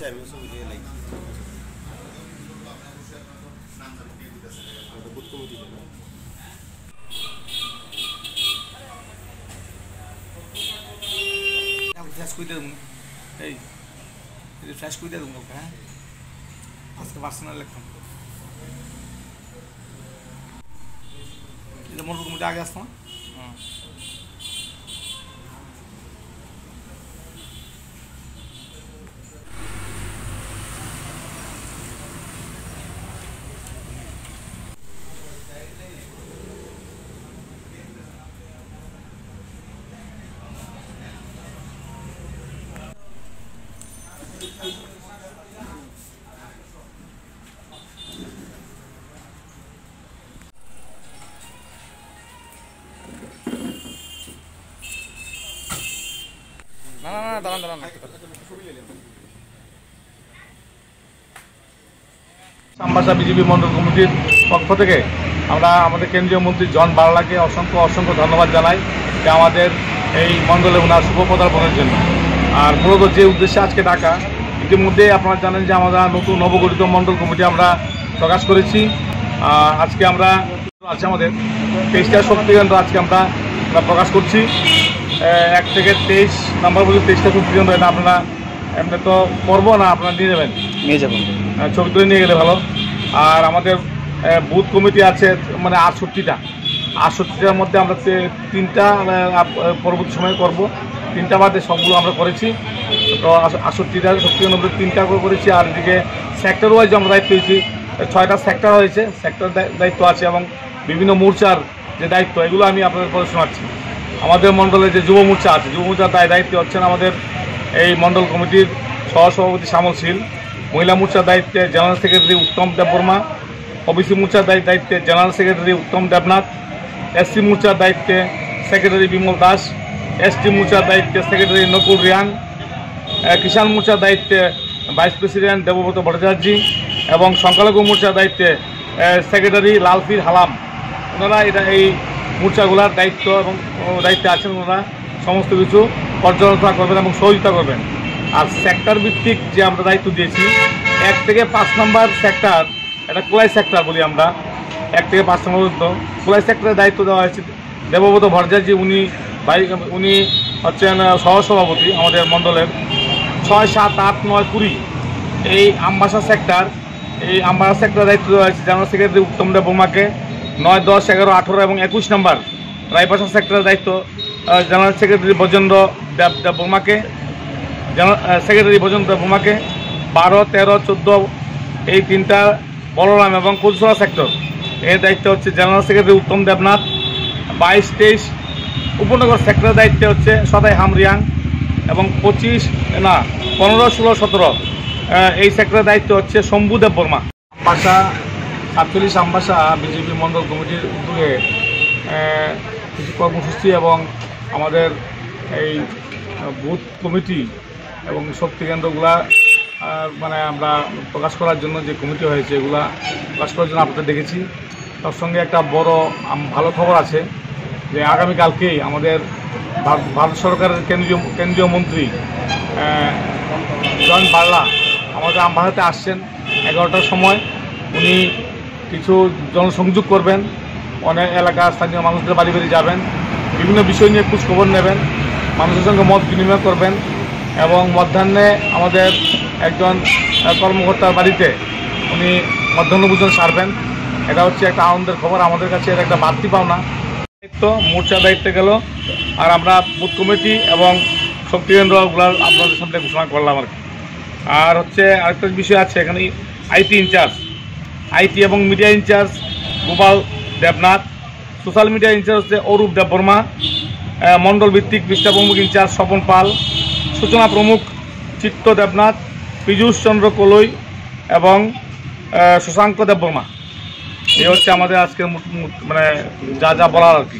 আমি ছবি দিয়ে লাইক বুথ কমিটি ফ্ল্যাশ করে দেবো এই ফ্ল্যাশ করে দেবো হ্যাঁ আজকে পার্সোনাল লিখতাম এটা মোটর কমিটি আগে আসতো না না না না দাঁড়ান দাঁড়ান আমবাসা বিজেপি মন্ডল কমিটির পক্ষ থেকে আমরা আমাদের কেন্দ্রীয় মন্ত্রী জন বার্লাকে অসংখ্য ধন্যবাদ জানাই যে আমাদের এই মণ্ডলে ওনার শুভ পদার্পণের জন্য। আর মূলত যে উদ্দেশ্যে আজকে ডাকা, ইতিমধ্যে আপনারা জানেন যে আমরা নতুন নবগঠিত মন্ডল কমিটি আমরা প্রকাশ করেছি। আজকে আমরা আছে আমাদের 23টা শক্তি কেন্দ্র আজকে আমরা প্রকাশ করছি। 1 থেকে 23 নম্বর বলে 23টা শক্তি কেন্দ্র, এটা আপনারা এমনি তো করবো না, আপনারা নিয়ে যাবেন, নিয়ে যাবেন, ছবি তুলে নিয়ে গেলে ভালো। আর আমাদের বুথ কমিটি আছে মানে 68টার মধ্যে আমরা 3টা পরবর্তী সময়ে করব, 3টা বাদে সবগুলো আমরা করেছি। তো 68টা শক্তি কেন্দ্র 3টা করে করেছি। আর এদিকে সেক্টর ওয়াইজ আমরা দায়িত্ব হয়েছি, 6টা সেক্টর হয়েছে, সেক্টর দায়িত্ব আছে এবং বিভিন্ন মোর্চার যে দায়িত্ব এগুলো আমি আপনাদের পরে শোনাচ্ছি। আমাদের মণ্ডলে যে যুব মোর্চা আছে, যুব মোর্চার দায়িত্বে হচ্ছেন আমাদের এই মণ্ডল কমিটির সহসভাপতি শ্যামল শীল, মহিলা মোর্চার দায়িত্বে জেনারেল সেক্রেটারি উত্তম দেববর্মা, ওবিসি মোর্চার দায়িত্বে জেনারেল সেক্রেটারি উত্তম দেবনাথ, এসসি মোর্চার দায়িত্বে সেক্রেটারি বিমল দাস, এসটি মোর্চার দায়িত্বে সেক্রেটারি নকুল রিয়াং, কিষাণ মোর্চার দায়িত্বে ভাইস প্রেসিডেন্ট দেবব্রত ভট্টাচার্য এবং সংখ্যালঘু মোর্চার দায়িত্বে সেক্রেটারি লালফির হালাম। ওনারা এই মোর্চাগুলোর দায়িত্ব এবং দায়িত্বে আছেন, ওনারা সমস্ত কিছু পর্যালোচনা করবেন এবং সহযোগিতা করবেন। আর সেক্টর ভিত্তিক যে আমরা দায়িত্ব দিয়েছি, 1 থেকে 5 নম্বর সেক্টর, এটা কোলাই সেক্টর বলি আমরা, 1 থেকে 5 নম্বর পর্যন্ত কোলাই সেক্টরের দায়িত্ব দেওয়া হয়েছে দেবব্রত ভট্টাচার্য। উনি হচ্ছেন সহসভাপতি আমাদের মণ্ডলের। 6, 7, 8, 9, 20 এই আমবাসা সেক্টর, এই আমবাসা সেক্টরের দায়িত্ব দেওয়া হয়েছে জেনারেল সেক্রেটারি উত্তম দেববর্মাকে। 9, 10, 11, 18 এবং 21 নম্বর রায়বাসা সেক্টরের দায়িত্ব জেনারেল সেক্রেটারি বজেন্দ্র দেববর্মাকে, সেক্রেটারি বজেন্দ্র দেববর্মাকে। 12, 13, 14 এই 3টা বলরাম এবং কুলসরা সেক্টর, এর দায়িত্ব হচ্ছে জেনারেল সেক্রেটারি উত্তম দেবনাথ। 22, 23 উপনগর সেক্টরের দায়িত্বে হচ্ছে সদাই হামরিয়াং এবং 15, 16, 17 এই সেক্টরের দায়িত্ব হচ্ছে শম্ভু দেববর্মা। আমবাসা 47 আমবাসা বিজেপি মণ্ডল কমিটির উদ্যোগে কিছু কর্মসূচি এবং আমাদের এই বুথ কমিটি এবং শক্তি কেন্দ্রগুলা মানে আমরা প্রকাশ করার জন্য যে কমিটি হয়েছে এগুলা প্রকাশ করার জন্য আপনাদের দেখেছি। তার সঙ্গে একটা বড় ভালো খবর আছে যে আগামীকালকেই আমাদের ভারত সরকারের কেন্দ্রীয় মন্ত্রী জন বার্লা আমাদের আমবাসাতে আসছেন 11টার সময়। উনি কিছু জনসংযোগ করবেন, অনেক এলাকার স্থানীয় মানুষদের বাড়ি বাড়ি যাবেন, বিভিন্ন বিষয় নিয়ে খোঁজ খবর নেবেন, মানুষের সঙ্গে মত বিনিময় করবেন এবং মধ্যাহ্নে আমাদের একজন কর্মকর্তার বাড়িতে উনি মধ্যাহ্নভোজন সারবেন। এটা হচ্ছে একটা আনন্দের খবর আমাদের কাছে, এটা একটা বাড়তি পাওনা। দায়িত্ব মোর্চার দায়িত্বে গেল, আর আমরা বুথ কমিটি এবং শক্তি কেন্দ্রগুলোর আপনাদের সামনে ঘোষণা করলাম আর কি। আর হচ্ছে আরেকটা বিষয় আছে এখানে, আইটি ইনচার্জ, আইটি এবং media incharge Gopal Debnath, social media incharge হচ্ছে অরূপ দেববর্মা, মণ্ডল ভিত্তিক পৃষ্ঠা প্রমুখ ইনচার্জ স্বপন পাল, সূচনা প্রমুখ চিত্ত দেবনাথ, পীযূষ চন্দ্র কলই এবং শশাঙ্ক দেববর্মা। এই হচ্ছে আমাদের আজকের মানে যা বলার আর কি।